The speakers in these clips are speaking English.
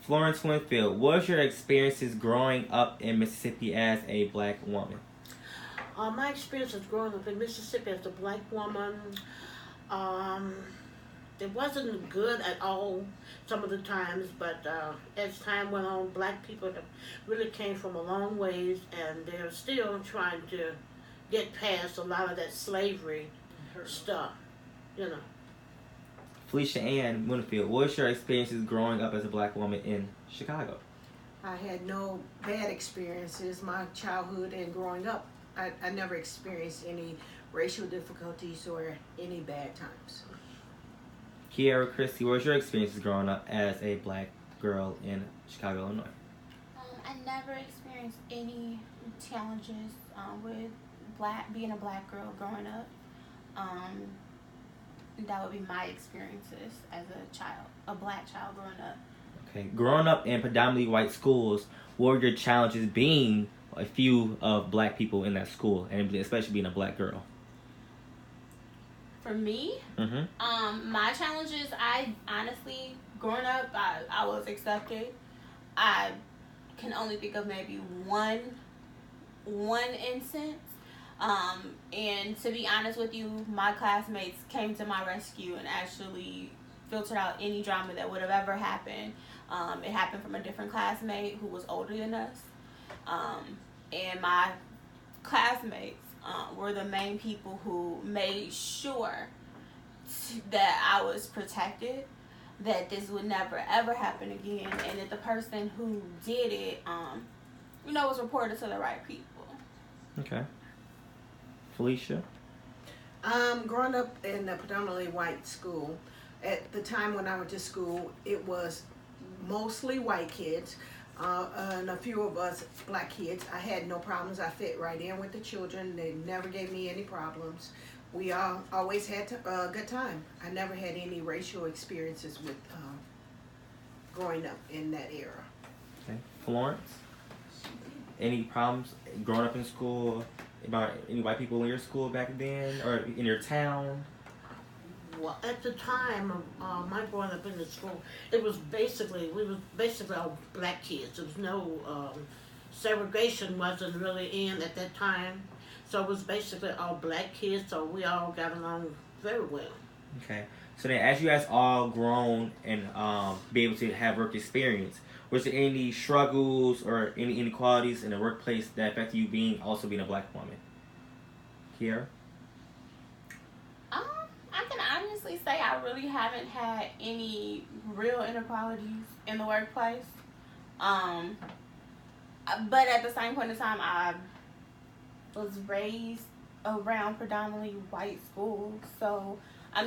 Florence Winfield, what was your experiences growing up in Mississippi as a black woman? My experience of growing up in Mississippi as a black woman, um, it wasn't good at all some of the times, but as time went on, black people have really came from a long ways, and they're still trying to get past a lot of that slavery stuff, you know. Felicia Ann Winfield, what was your experiences growing up as a black woman in Chicago? I had no bad experiences. My childhood and growing up, I never experienced any racial difficulties or any bad times. Kiara Christie, what was your experiences growing up as a black girl in Chicago, Illinois? I never experienced any challenges with being a black girl growing up. That would be my experiences as a black child growing up. Okay, growing up in predominantly white schools, what were your challenges being a few of black people in that school, and especially being a black girl? For me, my challenges, I honestly, growing up, I was accepted. I can only think of maybe one instance. And to be honest with you, my classmates came to my rescue and actually filtered out any drama that would have ever happened. It happened from a different classmate who was older than us. And my classmates were the main people who made sure that I was protected, that this would never ever happen again, and that the person who did it, was reported to the right people. Okay. Felicia? Growing up in a predominantly white school, at the time when I went to school, it was mostly white kids. And a few of us black kids. I had no problems. I fit right in with the children. They never gave me any problems. We all always had a good time. I never had any racial experiences with growing up in that era. Okay. Florence? Any problems growing up in school about any white people in your school back then or in your town? Well, at the time of my growing up in the school, we was basically all black kids. There was no segregation wasn't really in at that time, so it was basically all black kids. So we all got along very well. Okay, so then as you guys all grown and be able to have work experience, was there any struggles or any inequalities in the workplace that affected you being a black woman? Here. I can honestly say I really haven't had any real inequalities in the workplace. But at the same point in time, I was raised around predominantly white schools. So, I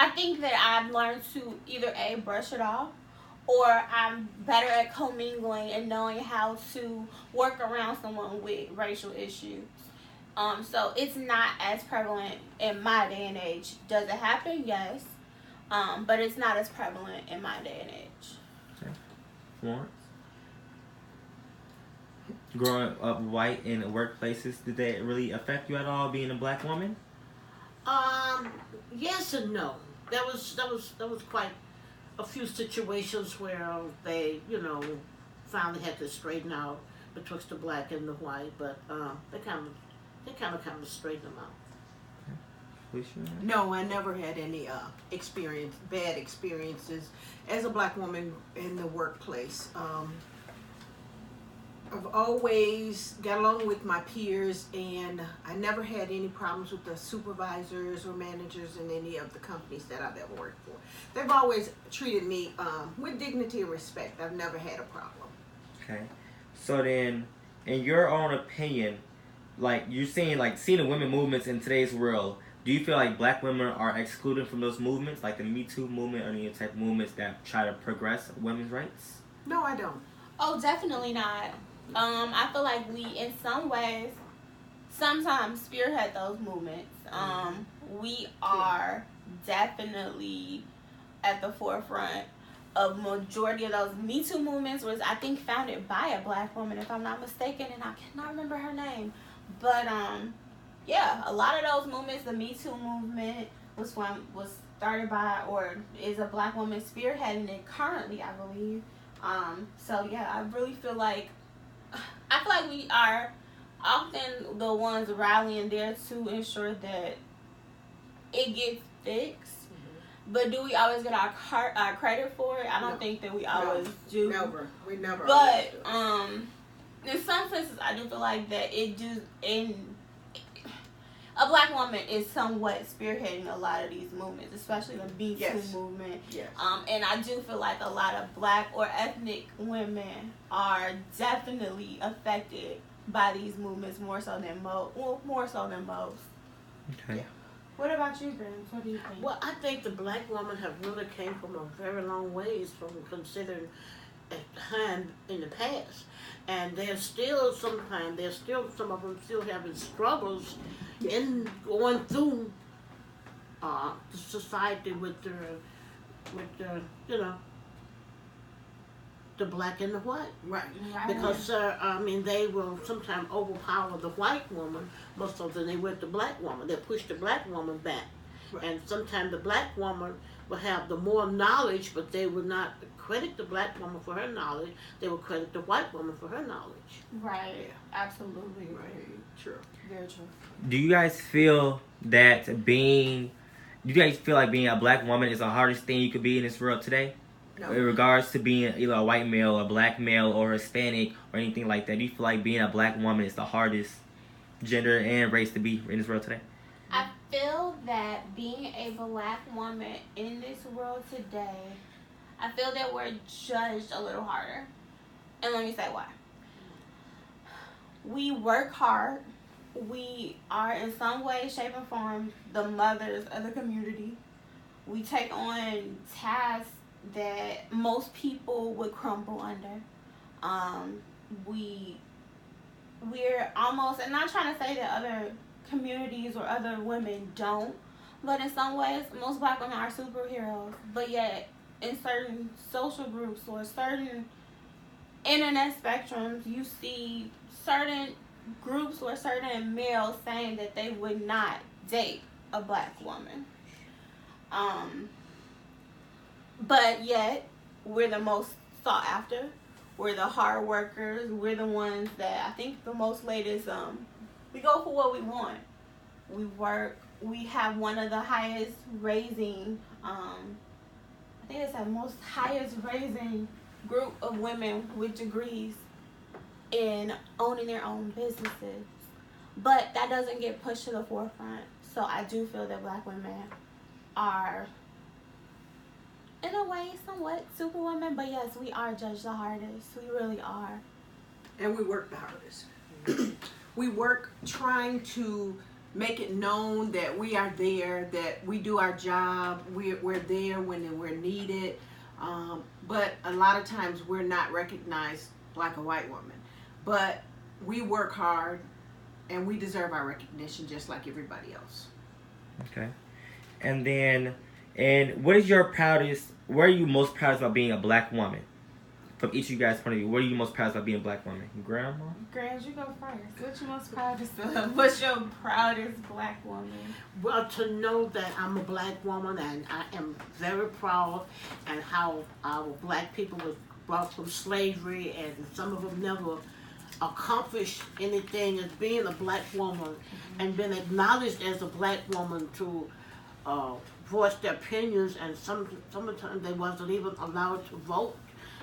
think that I've learned to either A, brush it off, or I'm better at commingling and knowing how to work around someone with racial issues. So it's not as prevalent in my day and age. Does it happen? Yes. But it's not as prevalent in my day and age. Okay. Florence? Growing up white in workplaces, did that really affect you at all, being a black woman? Yes and no. That was quite a few situations where they, finally had to straighten out betwixt the black and the white, but they kind of straightened them out. No, I never had any bad experiences as a black woman in the workplace. I've always got along with my peers, and I never had any problems with the supervisors or managers in any of the companies that I've ever worked for. They've always treated me with dignity and respect. I've never had a problem. Okay. So then, in your own opinion, like you're seeing the women movements in today's world, do you feel like black women are excluded from those movements, like the Me Too movement or any type of movements that try to progress women's rights? No, I don't. Oh, definitely not. I feel like we, in some ways, sometimes spearhead those movements. We are definitely at the forefront of majority of those Me Too movements, was I think founded by a black woman, if I'm not mistaken, and I cannot remember her name. But yeah, a lot of those movements, the Me Too movement was started by, or is a black woman spearheading it currently, I believe. So yeah, I really feel like we are often the ones rallying there to ensure that it gets fixed. But do we always get our credit for it? I don't think that we always do. Never. We never. But in some places, I do feel like that it do a black woman is somewhat spearheading a lot of these movements, especially the Me Too movement. Yes. And I do feel like a lot of black or ethnic women are definitely affected by these movements more so than most. Okay. Yeah. What about you, Grams? What do you think? Well, I think the black woman have really came from a very long ways from considering a time in the past. And some of them still having struggles in going through the society with the the black and the white. Right. Because they will sometimes overpower the white woman more so than they would the black woman. They push the black woman back. Right. And sometimes the black woman will have the more knowledge, but they will not credit the black woman for her knowledge. They will credit the white woman for her knowledge. Right. Absolutely. Right. True. Very true. Do you guys feel like being a black woman is the hardest thing you could be in this world today? No. In regards to being either a white male, a black male, or Hispanic, or anything like that, do you feel like being a black woman is the hardest gender and race to be in this world today? I feel that being a black woman in this world today, I feel that we're judged a little harder. And let me say why. We work hard. We are in some way, shape, or form the mothers of the community. We take on tasks that most people would crumble under. We're almost, and not trying to say that other communities or other women don't, but in some ways, most black women are superheroes. But yet, in certain social groups or certain internet spectrums, you see certain groups or certain males saying that they would not date a black woman. But yet, we're the most sought after. We're the hard workers. We're the ones that I think the most ladies, we go for what we want. We work. We have one of the highest raising, I think it's the most highest raising group of women with degrees in owning their own businesses. But that doesn't get pushed to the forefront. So I do feel that black women are, in a way, somewhat superwomen, but yes, we are judged the hardest. We really are. And we work the hardest. We work trying to make it known that we are there, that we do our job, we're there when we're needed. But a lot of times we're not recognized like a white woman. But we work hard and we deserve our recognition just like everybody else. Okay. And what are you most proud about being a black woman? From each of you guys' point of view, what are you most proud about being a black woman? Grandma? Grams, you go first. What you most proudest of? What's your proudest black woman? Well, to know that I'm a black woman and I am very proud, and how our black people was brought from slavery and some of them never accomplished anything as being a black woman and been acknowledged as a black woman to voice their opinions, and some of the time they wasn't even allowed to vote.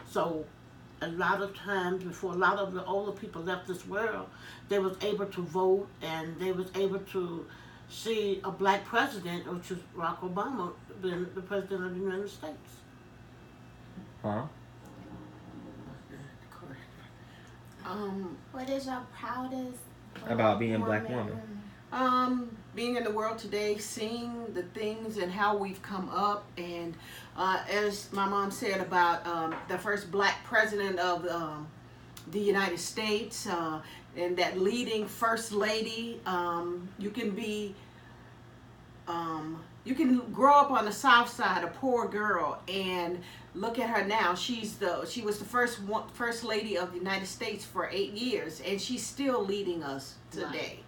So a lot of times before a lot of the older people left this world, they was able to vote and they was able to see a black president, which was Barack Obama, being the president of the United States. Huh? What is your proudest about being a black woman? Being in the world today, seeing the things and how we've come up, and as my mom said about the first black president of the United States, and that leading first lady. You can grow up on the South Side, a poor girl, and look at her now. She was the first lady of the United States for 8 years, and she's still leading us today. Right.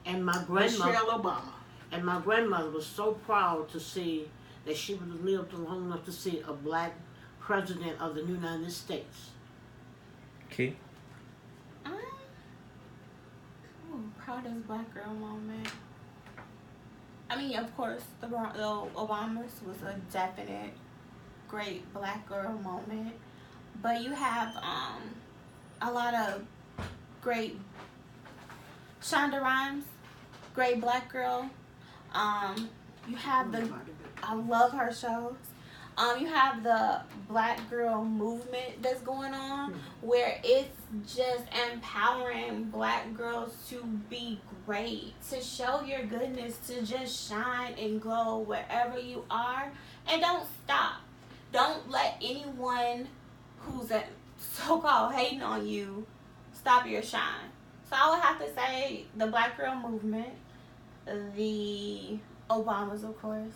And my grandmother, Michelle Obama. And my grandmother was so proud to see that she would have lived long enough to see a black president of the United States? Okay. Proudest black girl moment. I mean, of course, the Obamas was a definite great black girl moment, but you have a lot of great Shonda Rhimes, great black girl. You have I love her shows. You have the black girl movement that's going on, where it's just empowering black girls to be great, to show your goodness, to just shine and glow wherever you are, and don't stop. Don't let anyone who's so-called hating on you stop your shine. So I would have to say the black girl movement, the Obamas, of course,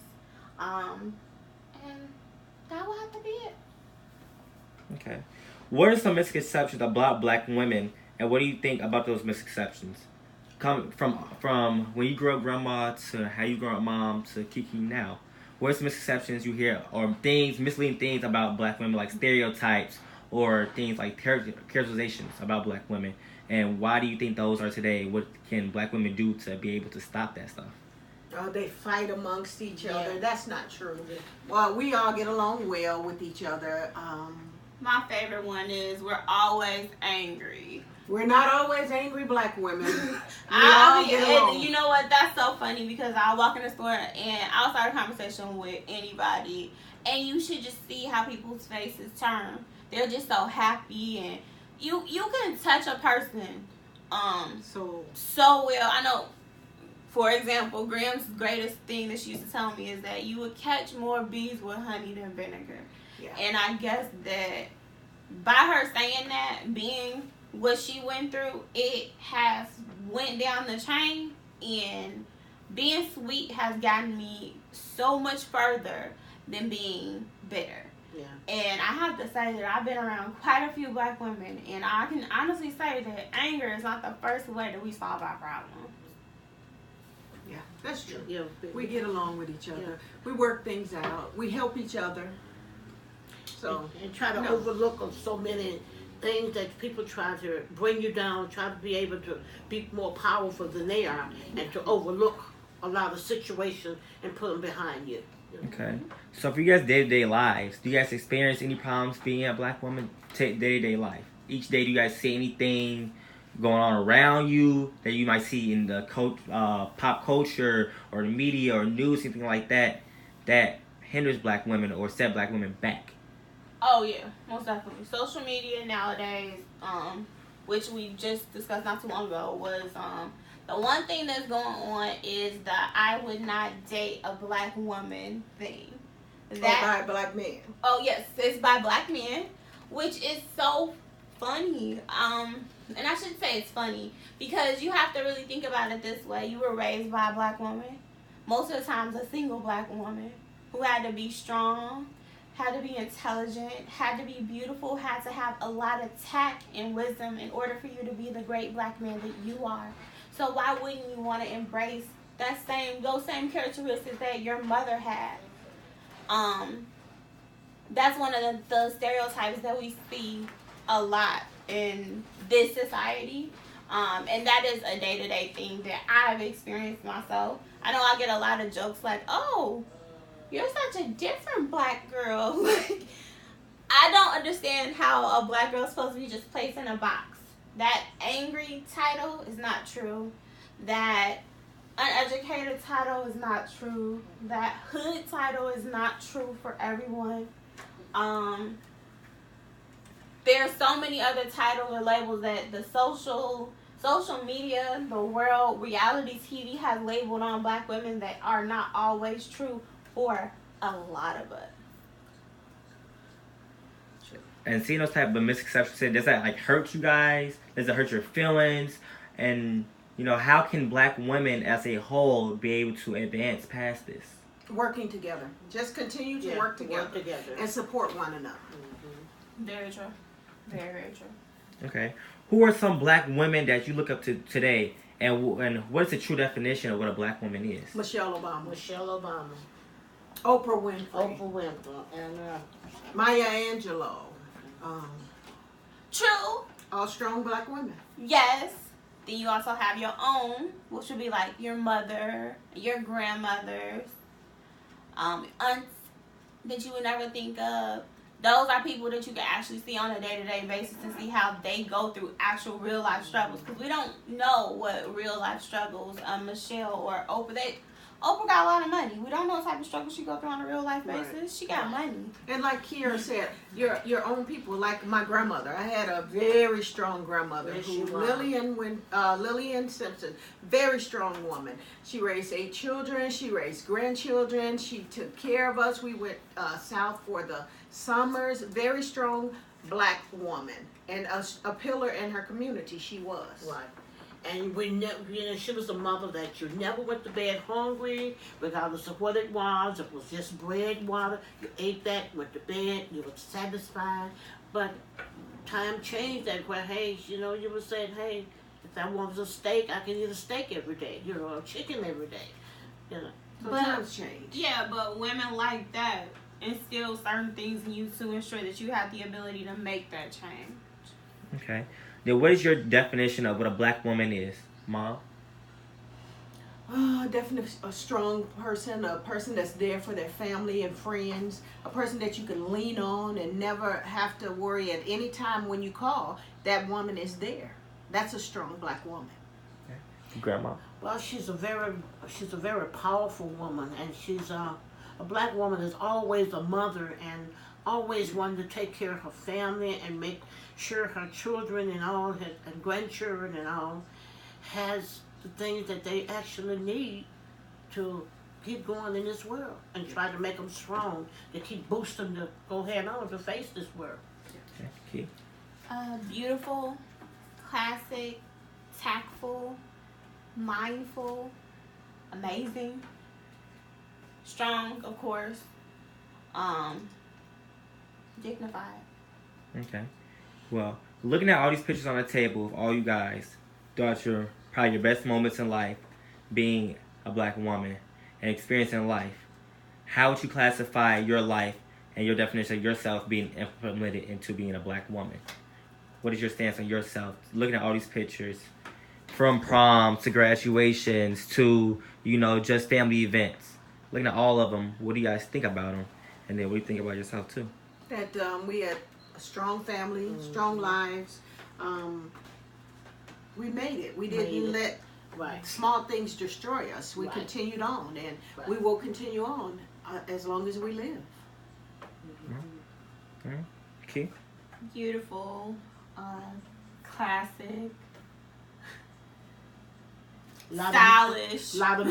and that would have to be it. Okay. What are some misconceptions about black women, and what do you think about those misconceptions? Come from when you grew up grandma to how you grew up mom to Kiki now. What are some misconceptions you hear, or things, misleading things about black women, like stereotypes, or things like characterizations about black women? And why do you think those are today? What can black women do to be able to stop that stuff? They fight amongst each other. Yeah. That's not true. Well, we all get along well with each other. My favorite one is we're always angry. We're not always angry black women. You know what? That's so funny because I'll walk in the store and I'll start a conversation with anybody, and you should just see how people's faces turn. They're just so happy, and you can touch a person so well. I know. For example, Graham's greatest thing that she used to tell me is that you would catch more bees with honey than vinegar. Yeah. And I guess that by her saying that, being what she went through, it has went down the chain, and being sweet has gotten me so much further than being bitter. Yeah. And I have to say that I've been around quite a few black women, and I can honestly say that anger is not the first way that we solve our problems. Yeah, that's true. Yeah. We get along with each other. Yeah. We work things out. We help each other. So and try to overlook of so many things that people try to bring you down, try to be able to be more powerful than they are, and to overlook a lot of situations and put them behind you. Okay. So for you guys' day-to-day lives, do you guys experience any problems being a black woman day-to-day life? Each day, do you guys see anything going on around you that you might see in the pop culture or the media or news, anything like that, that hinders black women or set black women back? Oh yeah, most definitely. Social media nowadays, which we just discussed not too long ago, was the one thing that's going on is the I would not date a black woman thing. By black men. Oh yes, it's by black men, which is so funny. And I should say it's funny because you have to really think about it this way. You were raised by a black woman, most of the times a single black woman, who had to be strong, had to be intelligent, had to be beautiful, had to have a lot of tact and wisdom in order for you to be the great black man that you are. So why wouldn't you want to embrace those same characteristics that your mother had? That's one of the stereotypes that we see a lot in this society. And that is a day-to-day thing that I've experienced myself. I know I get a lot of jokes like, oh, you're such a different black girl. I don't understand how a black girl is supposed to be just placed in a box. That angry title is not true. That uneducated title is not true. That hood title is not true for everyone. There are so many other titles or labels that the social media, the world, reality TV has labeled on black women that are not always true for a lot of us. And seeing those type of misconceptions, does that like hurt you guys? Does it hurt your feelings? And you know, how can black women as a whole be able to advance past this? Working together. Just continue to work together and support one another. Mm-hmm. Very true. Very, very true. Okay. Who are some black women that you look up to today, and what is the true definition of what a black woman is? Michelle Obama. Michelle Obama. Oprah Winfrey. Oprah Winfrey, and Maya Angelou. True. All strong black women. Yes. Then you also have your own, which would be like your mother, your grandmothers, aunts that you would never think of. Those are people that you can actually see on a day-to-day basis and see how they go through actual real-life struggles. Because we don't know what real-life struggles Michelle or Oprah, Oprah got a lot of money. We don't know what type of struggle she go through on a real-life basis. Right. She got money. And like Kiera said, your own people, like my grandmother. I had a very strong grandmother, Yes, who she was. Lillian Simpson, very strong woman. She raised 8 children. She raised grandchildren. She took care of us. We went south for the summers. Very strong black woman, and a pillar in her community. She was. right. And she was a mother that you never went to bed hungry, regardless of what it was. It was just bread, water. You ate that, went to bed, you were satisfied. But time changed that where, hey, you were saying, hey, if I wanted a steak, I can eat a steak every day, or chicken every day, So But- times change. Yeah, but women like that instill certain things in you to ensure that you have the ability to make that change. Okay. Then what is your definition of what a black woman is, Mom? Definitely a strong person, a person that's there for their family and friends, a person that you can lean on and never have to worry at any time when you call, that woman is there. That's a strong black woman. Grandma. Well, she's a very powerful woman, and she's a black woman is always a mother and always wanted to take care of her family and make sure her children and all and grandchildren and all has the things that they actually need to keep going in this world and try to make them strong, to keep boosting to go head on to face this world. Okay. Keith. Beautiful, classic, tactful, mindful, amazing, strong, of course, dignified. Okay. Well, looking at all these pictures on the table of all you guys, throughout probably your best moments in life, being a black woman and experiencing life, how would you classify your life and your definition of yourself being implemented into being a black woman? What is your stance on yourself? Looking at all these pictures, from prom to graduations to, just family events. Looking at all of them, what do you guys think about them? And then what do you think about yourself too? That we had a strong family, strong lives. We made it. We didn't let Right. small things destroy us. We Right. continued on, and Right. we will continue on as long as we live. Keith? Beautiful, classic, stylish. Lot of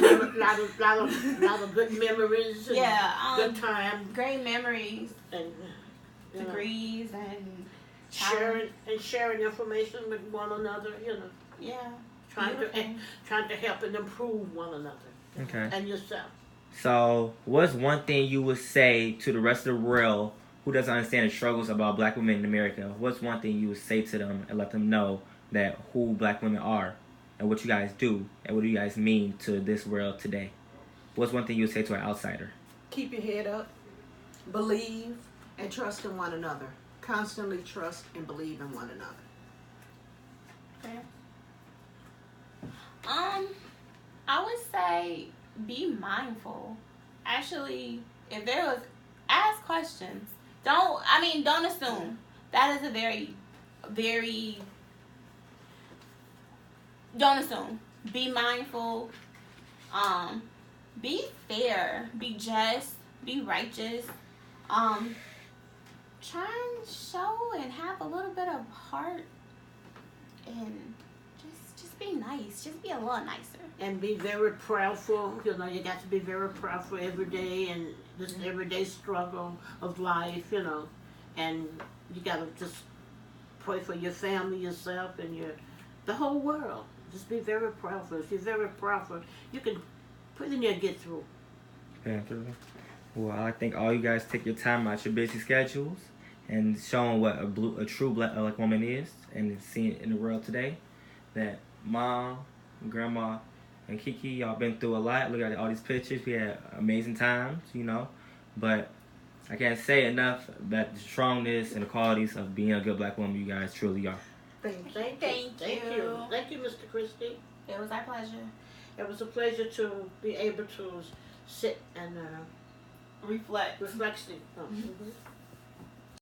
good memories. And Yeah, good time great memories, and degrees, and sharing information with one another. yeah, Trying beautiful. to help and improve one another Okay. and yourself. So, what's one thing you would say to the rest of the world who doesn't understand the struggles about black women in America? What's one thing you would say to them and let them know that who black women are and what you guys do and what do you guys mean to this world today? What's one thing you would say to an outsider? Keep your head up, believe, and trust in one another. Constantly trust and believe in one another. Okay. I would say be mindful. Actually, if there was, ask questions. Don't assume. That is a very, don't assume. Be mindful. Be fair. Be just. Be righteous. Try and show and have a little bit of heart and just be nice. Just be a little nicer. And be very proudful. You got to be very proudful every day and this everyday struggle of life. And you got to just pray for your family, yourself, and the whole world. Just be very proudful. If you're very proudful, you can put in there and get through. Well, I think all you guys take your time out your busy schedules and showing what a true black woman is and seeing it in the world today. That Mom, Grandma, and Kiki, y'all been through a lot. Look at all these pictures. We had amazing times, But I can't say enough about the strongness and the qualities of being a good black woman you guys truly are. Thank you. Thank Thank you. you. Thank you, Mr. Christie. It was our pleasure. It was a pleasure to be able to sit and Reflect. reflect. Mhm.